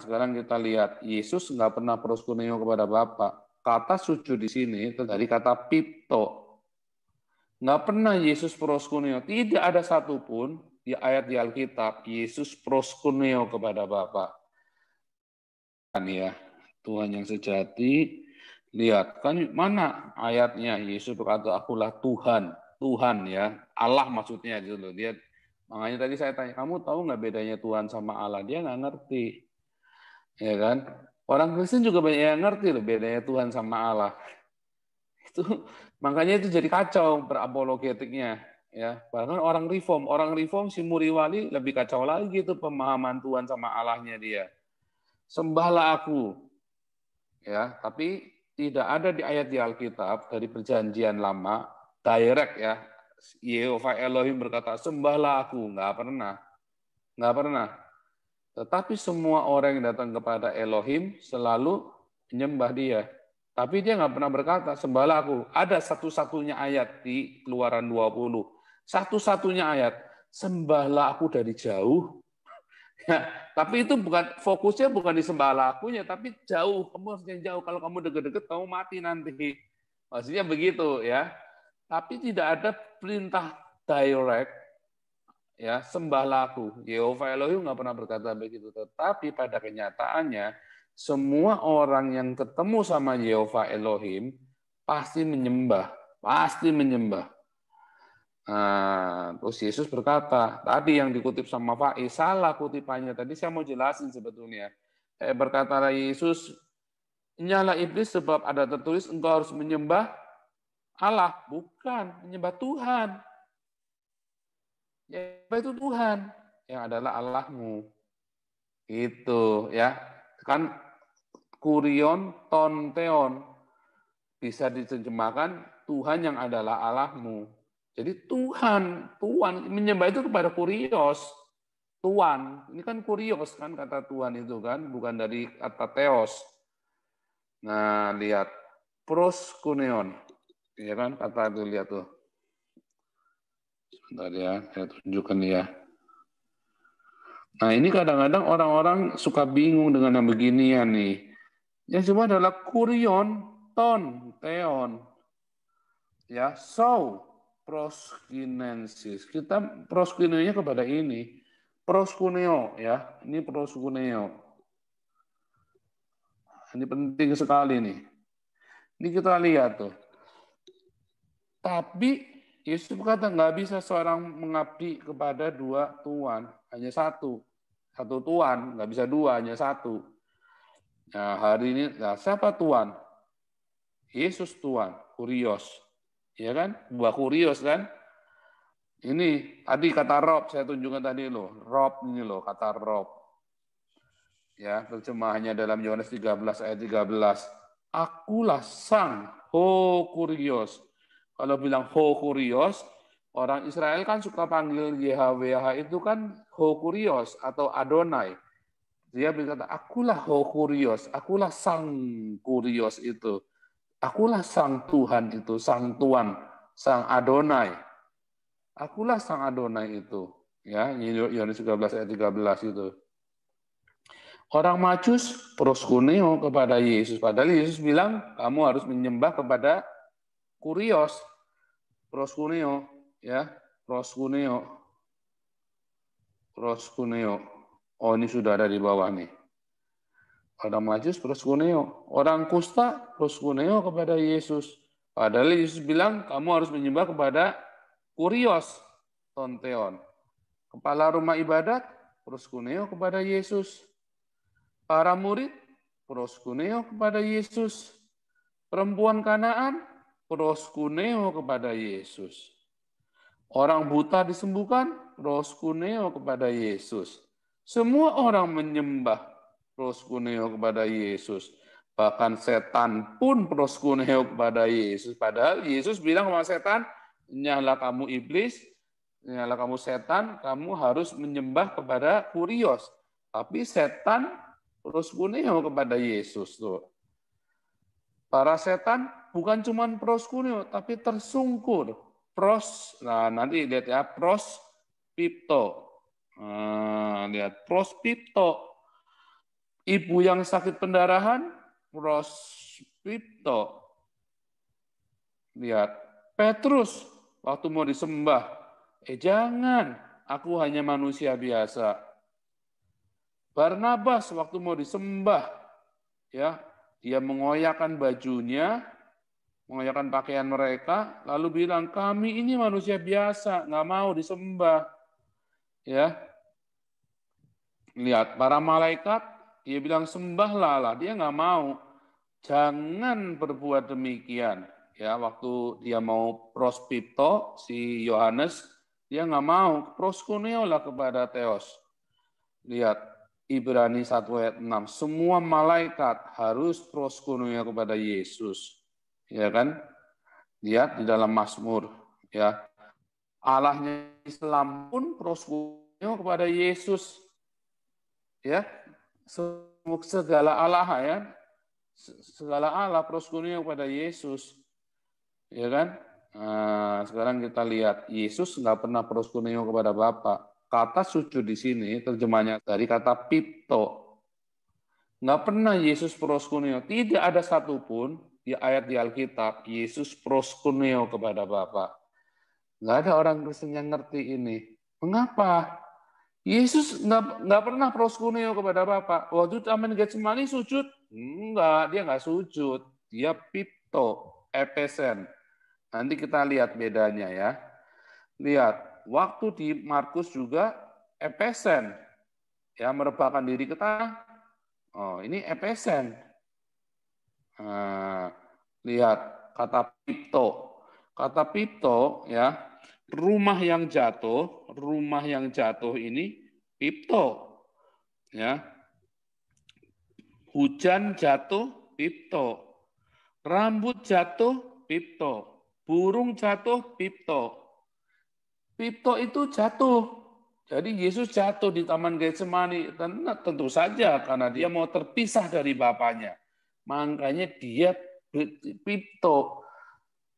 sekarang kita lihat, Yesus nggak pernah proskuneo kepada Bapa. Kata sujud di sini itu dari kata pipto. Nggak pernah Yesus proskuneo. Tidak ada satupun di ayat di Alkitab, Yesus proskuneo kepada Bapa. Kan ya, Tuhan yang sejati, lihat, kan mana ayatnya Yesus berkata, akulah Tuhan. Tuhan ya, Allah maksudnya gitu loh. Dia, makanya tadi saya tanya, kamu tahu nggak bedanya Tuhan sama Allah? Dia nggak ngerti. Ya kan? Orang Kristen juga banyak yang ngerti loh bedanya Tuhan sama Allah. Itu makanya itu jadi kacau berapologetiknya ya. Bahkan orang reform si Muriwali lebih kacau lagi itu pemahaman Tuhan sama Allahnya dia. Sembahlah aku. Ya, tapi tidak ada di ayat di Alkitab dari perjanjian lama direct ya. Yehova Elohim berkata sembahlah aku, nggak pernah. Nggak pernah. Tetapi semua orang yang datang kepada Elohim selalu menyembah dia. Tapi dia nggak pernah berkata, sembahlah aku. Ada satu-satunya ayat di Keluaran 20. Satu-satunya ayat, sembahlah aku dari jauh. Ya, tapi itu bukan fokusnya bukan di sembahlah akunya, tapi jauh. Kamu harus yang jauh. Kalau kamu deket-deket, kamu mati nanti. Maksudnya begitu ya. Tapi tidak ada perintah direct ya sembahlah aku. Yehova Elohim nggak pernah berkata begitu. Tetapi pada kenyataannya semua orang yang ketemu sama Yehova Elohim pasti menyembah, pasti menyembah. Nah, terus Yesus berkata, tadi yang dikutip sama Faiz, salah kutipannya. Tadi saya mau jelasin sebetulnya. Berkatalah Yesus, nyala iblis sebab ada tertulis engkau harus menyembah Allah, bukan menyembah Tuhan. Ya, itu Tuhan yang adalah Allahmu. Itu ya. Kan kurion tonteon bisa diterjemahkan Tuhan yang adalah Allahmu. Jadi Tuhan menyembah itu kepada kurios. Tuhan, ini kan kurios kan kata Tuhan itu kan, bukan dari kata theos. Nah, lihat proskuneon. Ya kan kata itu lihat tuh. Sebentar ya, saya tunjukkan ya. Nah, ini kadang-kadang orang-orang suka bingung dengan yang beginian nih. Yang semua adalah kurion, ton, teon. Ya, so, proskinensis. Kita proskuneonya kepada ini. Proskuneo, ya. Ini proskuneo. Ini penting sekali nih. Ini kita lihat tuh. Tapi Yesus berkata nggak bisa seorang mengabdi kepada dua tuan, hanya satu. Satu tuan, nggak bisa dua, hanya satu. Nah, hari ini, nah, siapa tuan? Yesus tuan, kurios. Ya kan? Buah kurios kan? Ini tadi kata Rob, saya tunjukkan tadi loh. Rob ini loh, kata Rob. Ya, terjemahannya dalam Yohanes 13 ayat 13. Akulah sang ho kurios. Kalau bilang ho kurios, orang Israel kan suka panggil YHWH itu kan ho kurios atau Adonai. Dia berkata, akulah ho kurios, akulah sang kurios itu. Akulah sang Tuhan itu, sang Tuan, sang Adonai. Akulah sang Adonai itu. Ya, Yohanes 13 ayat 13 itu. Orang Majus proskuneo kepada Yesus. Padahal Yesus bilang, kamu harus menyembah kepada kurios. Proskuneo, ya, proskuneo. Proskuneo. Oh, ini sudah ada di bawah nih. Orang Majus proskuneo. Orang kusta proskuneo kepada Yesus. Padahal Yesus bilang, kamu harus menyembah kepada kurios, tonteon. Kepala rumah ibadat, proskuneo kepada Yesus. Para murid, proskuneo kepada Yesus. Perempuan Kanaan, proskuneo kepada Yesus. Orang buta disembuhkan, proskuneo kepada Yesus. Semua orang menyembah proskuneo kepada Yesus. Bahkan setan pun proskuneo kepada Yesus. Padahal Yesus bilang sama setan, nyala kamu iblis, nyala kamu setan, kamu harus menyembah kepada kurios. Tapi setan proskuneo kepada Yesus tuh. Para setan bukan cuma proskuneo, tapi tersungkur. Nah nanti lihat ya, prospipto. Lihat prospipto. Ibu yang sakit pendarahan, prospipto. Lihat, Petrus waktu mau disembah, jangan, aku hanya manusia biasa. Barnabas waktu mau disembah, ya, dia mengoyakkan bajunya, mengoyakkan pakaian mereka, lalu bilang, kami ini manusia biasa, nggak mau disembah. Ya, lihat para malaikat, dia bilang sembahlah Allah, dia nggak mau. Jangan berbuat demikian. Ya, waktu dia mau prospipto, si Yohanes, dia nggak mau, proskuneo lah kepada Theos. Lihat, Ibrani 1 ayat 6, semua malaikat harus proskuneo kepada Yesus. Ya kan? Lihat di dalam Mazmur. Ya, Allahnya Islam pun proskuneo kepada Yesus. Ya, segala Allah ya, segala Allah proskuneo kepada Yesus. Ya kan? Nah, sekarang kita lihat, Yesus nggak pernah proskuneo kepada Bapa. Kata sujud di sini terjemahnya dari kata pipto. Nggak pernah Yesus proskuneo. Tidak ada satupun di ayat di Alkitab Yesus proskuneo kepada Bapa. Nggak ada orang Kristen yang ngerti ini. Mengapa? Yesus nggak pernah proskuneo kepada Bapa. Waktu Taman Getsemani sujud? Enggak, dia nggak sujud. Dia pipto, epesen. Nanti kita lihat bedanya ya. Lihat, waktu di Markus juga epesen. Ya, merebahkan diri ke tanah. Oh, ini epesen. Nah, lihat kata pipto. Kata pipto ya, rumah yang jatuh ini pipto. Ya. Hujan jatuh pipto. Rambut jatuh pipto. Burung jatuh pipto. Pipto itu jatuh. Jadi Yesus jatuh di Taman Getsemani. Tentu saja karena dia mau terpisah dari Bapaknya. Makanya dia pipto.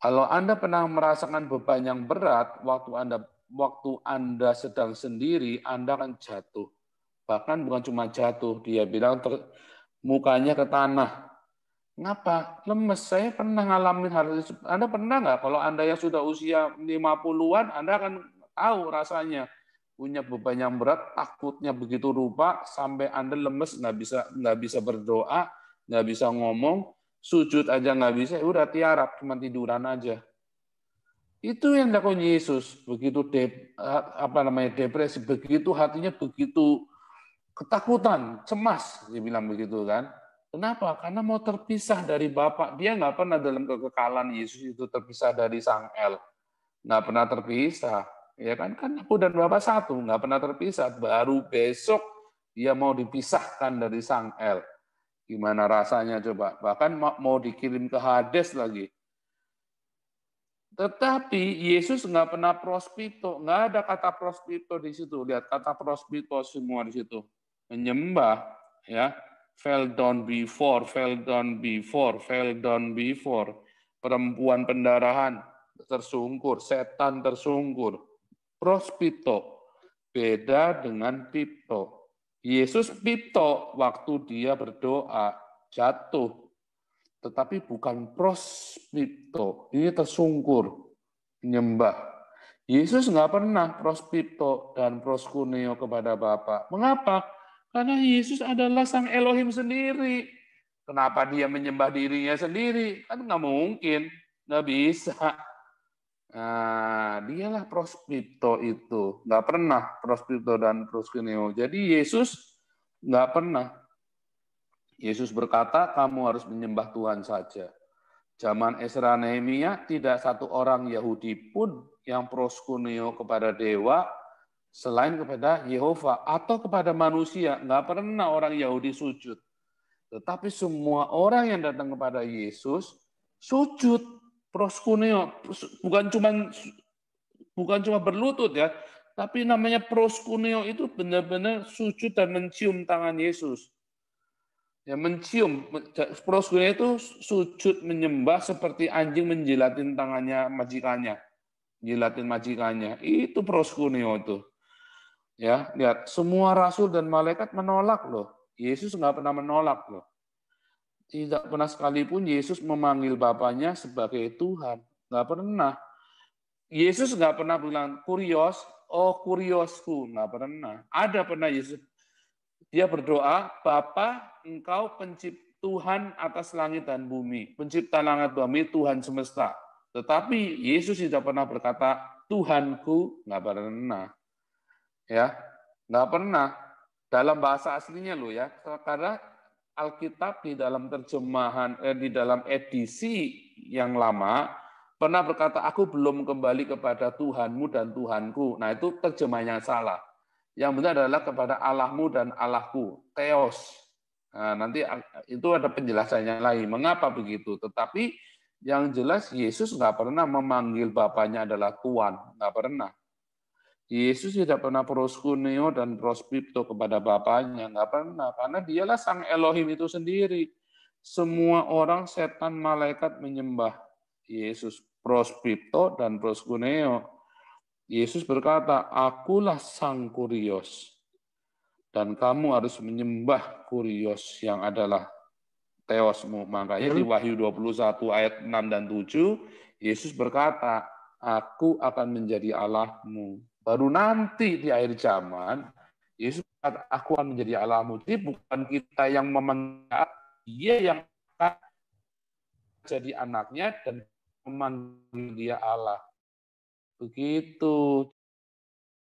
Kalau Anda pernah merasakan beban yang berat, waktu Anda sedang sendiri, Anda akan jatuh. Bahkan bukan cuma jatuh, dia bilang mukanya ke tanah. Ngapa? Lemes. Saya pernah ngalamin hal itu. Anda pernah nggak? Kalau Anda yang sudah usia 50-an, Anda akan tahu rasanya. Punya beban yang berat, takutnya begitu rupa, sampai Anda lemes, nggak bisa berdoa, nggak bisa ngomong, sujud aja nggak bisa, udah tiarap, cuma tiduran aja. Itu yang dilakukan Yesus. Begitu depresi, begitu hatinya begitu ketakutan, cemas, dia bilang begitu kan. Kenapa? Karena mau terpisah dari Bapa. Dia nggak pernah dalam kekekalan Yesus itu terpisah dari Sang El. Nggak pernah terpisah. Ya kan aku dan Bapa satu, nggak pernah terpisah. Baru besok dia mau dipisahkan dari Sang El. Gimana rasanya coba? Bahkan mau dikirim ke Hades lagi. Tetapi Yesus nggak pernah prospito, nggak ada kata prospito di situ. Lihat kata prospito semua di situ. Menyembah, ya, fell down before, fell down before, fell down before. Perempuan pendarahan tersungkur, setan tersungkur. Prospito, beda dengan pipto. Yesus pipto waktu dia berdoa, jatuh. Tetapi bukan prospipto, ini tersungkur, menyembah. Yesus nggak pernah prospipto dan proskuneo kepada Bapa. Mengapa? Karena Yesus adalah Sang Elohim sendiri. Kenapa dia menyembah dirinya sendiri? Kan nggak mungkin, nggak bisa. Nah, dialah prospipto itu. Nggak pernah prospipto dan proskuneo. Jadi Yesus nggak pernah. Yesus berkata, kamu harus menyembah Tuhan saja. Zaman Ezra Nehemia, tidak satu orang Yahudi pun yang proskuneo kepada dewa selain kepada Yehova atau kepada manusia. Nggak pernah orang Yahudi sujud. Tetapi semua orang yang datang kepada Yesus sujud proskuneo. Bukan cuma berlutut ya, tapi namanya proskuneo itu benar-benar sujud dan mencium tangan Yesus. Ya, mencium. Proskuneo itu sujud menyembah seperti anjing menjilatin tangannya majikannya. Jilatin majikannya. Itu proskuneo itu. Ya, lihat semua rasul dan malaikat menolak loh. Yesus nggak pernah menolak loh. Tidak pernah sekalipun Yesus memanggil Bapaknya sebagai Tuhan. Nggak pernah. Yesus nggak pernah bilang, kurios, oh kuriosku. Nggak pernah. Ada pernah Yesus. Dia berdoa, Bapa, Engkau Tuhan atas langit dan bumi. Pencipta langit dan bumi, Tuhan semesta. Tetapi Yesus tidak pernah berkata, Tuhanku. Nggak pernah. Ya, nggak pernah. Dalam bahasa aslinya loh ya. Karena Alkitab di dalam terjemahan, di dalam edisi yang lama, pernah berkata, aku belum kembali kepada Tuhanmu dan Tuhanku. Nah, itu terjemahan yang salah. Yang benar adalah kepada Allahmu dan Allahku, Theos. Nah, nanti itu ada penjelasannya lain, mengapa begitu. Tetapi yang jelas Yesus nggak pernah memanggil Bapaknya adalah Tuhan, nggak pernah. Yesus tidak pernah proskuneo dan prospipto kepada Bapaknya, nggak pernah, karena dialah sang Elohim itu sendiri. Semua orang, setan, malaikat menyembah Yesus, prospipto dan proskuneo. Yesus berkata, akulah sang kurios, dan kamu harus menyembah kurios yang adalah Theosmu. Makanya di Wahyu 21 ayat 6 dan 7, Yesus berkata, aku akan menjadi Allahmu. Baru nanti di akhir zaman, Yesus berkata, aku akan menjadi Allahmu. Jadi bukan kita yang memanggil, dia yang akan jadi anaknya dan memanggil dia Allah. Begitu.